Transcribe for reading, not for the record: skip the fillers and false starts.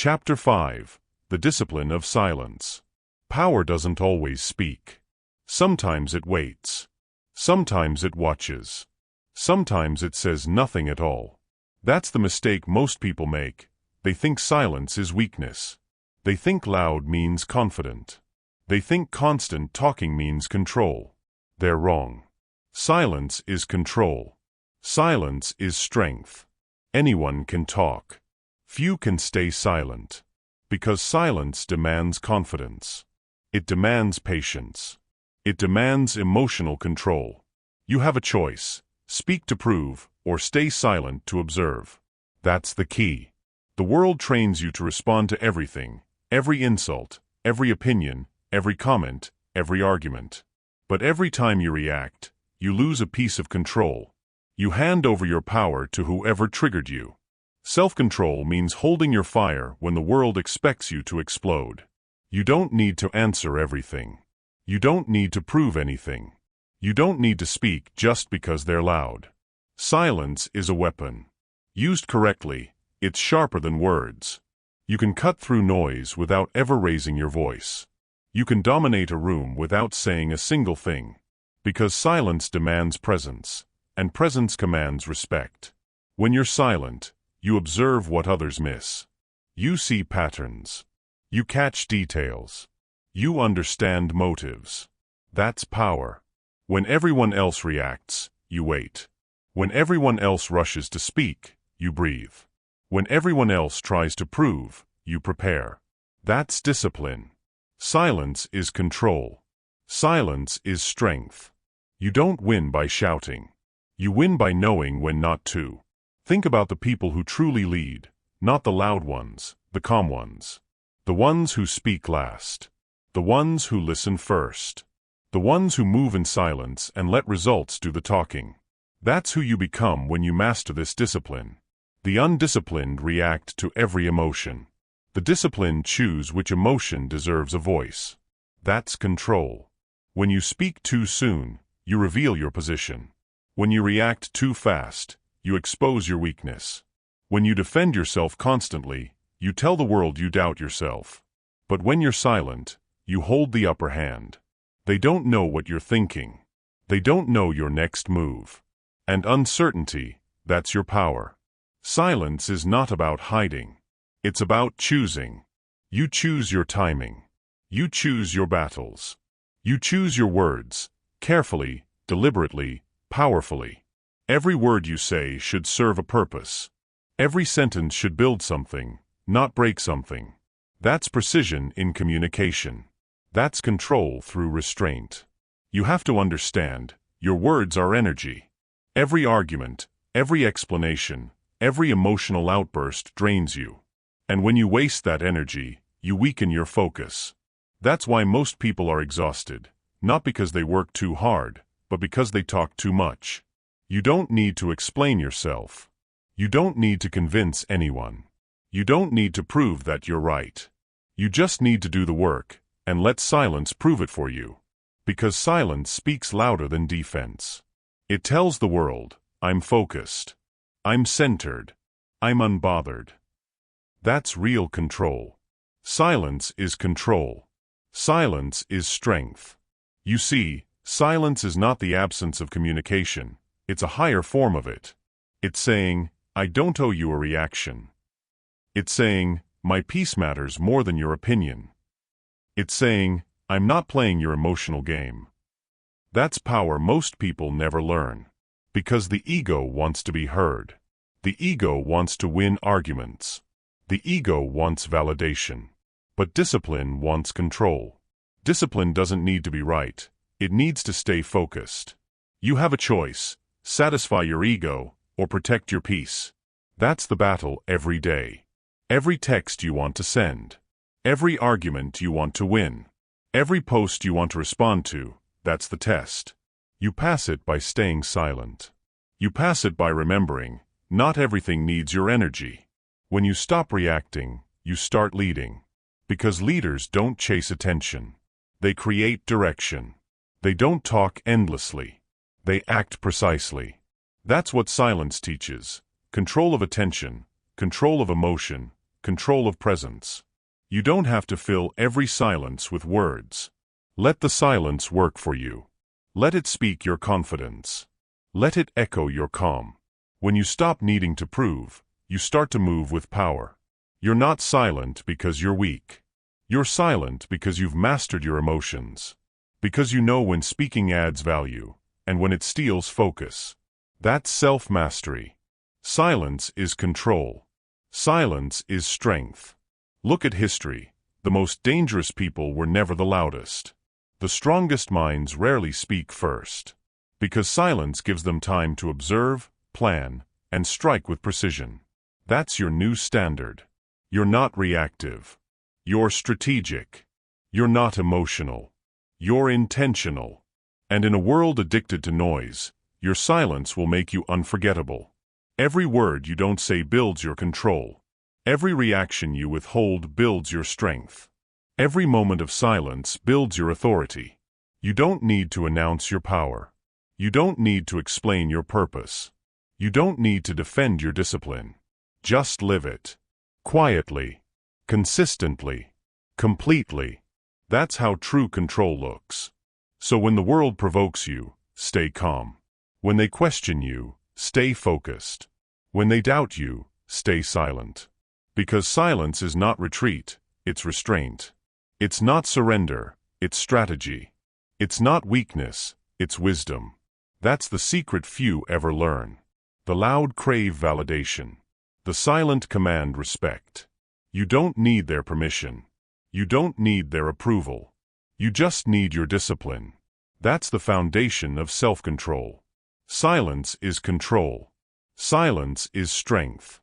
Chapter 5. The Discipline of Silence. Power doesn't always speak. Sometimes it waits. Sometimes it watches. Sometimes it says nothing at all. That's the mistake most people make. They think silence is weakness. They think loud means confident. They think constant talking means control. They're wrong. Silence is control. Silence is strength. Anyone can talk. Few can stay silent. Because silence demands confidence. It demands patience. It demands emotional control. You have a choice: speak to prove, or stay silent to observe. That's the key. The world trains you to respond to everything, every insult, every opinion, every comment, every argument. But every time you react, you lose a piece of control. You hand over your power to whoever triggered you. Self-control means holding your fire when the world expects you to explode. You don't need to answer everything. You don't need to prove anything. You don't need to speak just because they're loud. Silence is a weapon. Used correctly, it's sharper than words. You can cut through noise without ever raising your voice. You can dominate a room without saying a single thing. Because silence demands presence, and presence commands respect. When you're silent, you observe what others miss. You see patterns. You catch details. You understand motives. That's power. When everyone else reacts, you wait. When everyone else rushes to speak, you breathe. When everyone else tries to prove, you prepare. That's discipline. Silence is control. Silence is strength. You don't win by shouting. You win by knowing when not to. Think about the people who truly lead, not the loud ones, the calm ones. The ones who speak last. The ones who listen first. The ones who move in silence and let results do the talking. That's who you become when you master this discipline. The undisciplined react to every emotion. The disciplined choose which emotion deserves a voice. That's control. When you speak too soon, you reveal your position. When you react too fast, you expose your weakness. When you defend yourself constantly, you tell the world you doubt yourself. But when you're silent, you hold the upper hand. They don't know what you're thinking. They don't know your next move. And uncertainty, that's your power. Silence is not about hiding. It's about choosing. You choose your timing. You choose your battles. You choose your words, carefully, deliberately, powerfully. Every word you say should serve a purpose. Every sentence should build something, not break something. That's precision in communication. That's control through restraint. You have to understand, your words are energy. Every argument, every explanation, every emotional outburst drains you. And when you waste that energy, you weaken your focus. That's why most people are exhausted, not because they work too hard, but because they talk too much. You don't need to explain yourself. You don't need to convince anyone. You don't need to prove that you're right. You just need to do the work, and let silence prove it for you. Because silence speaks louder than defense. It tells the world, I'm focused. I'm centered. I'm unbothered. That's real control. Silence is control. Silence is strength. You see, silence is not the absence of communication. It's a higher form of it. It's saying, I don't owe you a reaction. It's saying, my peace matters more than your opinion. It's saying, I'm not playing your emotional game. That's power most people never learn. Because the ego wants to be heard. The ego wants to win arguments. The ego wants validation. But discipline wants control. Discipline doesn't need to be right. It needs to stay focused. You have a choice: satisfy your ego, or protect your peace. That's the battle every day. Every text you want to send. Every argument you want to win. Every post you want to respond to, that's the test. You pass it by staying silent. You pass it by remembering, not everything needs your energy. When you stop reacting, you start leading. Because leaders don't chase attention. They create direction. They don't talk endlessly. They act precisely. That's what silence teaches: control of attention, control of emotion, control of presence. You don't have to fill every silence with words. Let the silence work for you. Let it speak your confidence. Let it echo your calm. When you stop needing to prove, you start to move with power. You're not silent because you're weak. You're silent because you've mastered your emotions. Because you know when speaking adds value, and when it steals focus. That's self-mastery. Silence is control. Silence is strength. Look at history. The most dangerous people were never the loudest. The strongest minds rarely speak first. Because silence gives them time to observe, plan, and strike with precision. That's your new standard. You're not reactive. You're strategic. You're not emotional. You're intentional. And in a world addicted to noise, your silence will make you unforgettable. Every word you don't say builds your control. Every reaction you withhold builds your strength. Every moment of silence builds your authority. You don't need to announce your power. You don't need to explain your purpose. You don't need to defend your discipline. Just live it. Quietly. Consistently. Completely. That's how true control looks. So when the world provokes you, stay calm. When they question you, stay focused. When they doubt you, stay silent. Because silence is not retreat, it's restraint. It's not surrender, it's strategy. It's not weakness, it's wisdom. That's the secret few ever learn. The loud crave validation. The silent command respect. You don't need their permission. You don't need their approval. You just need your discipline. That's the foundation of self-control. Silence is control. Silence is strength.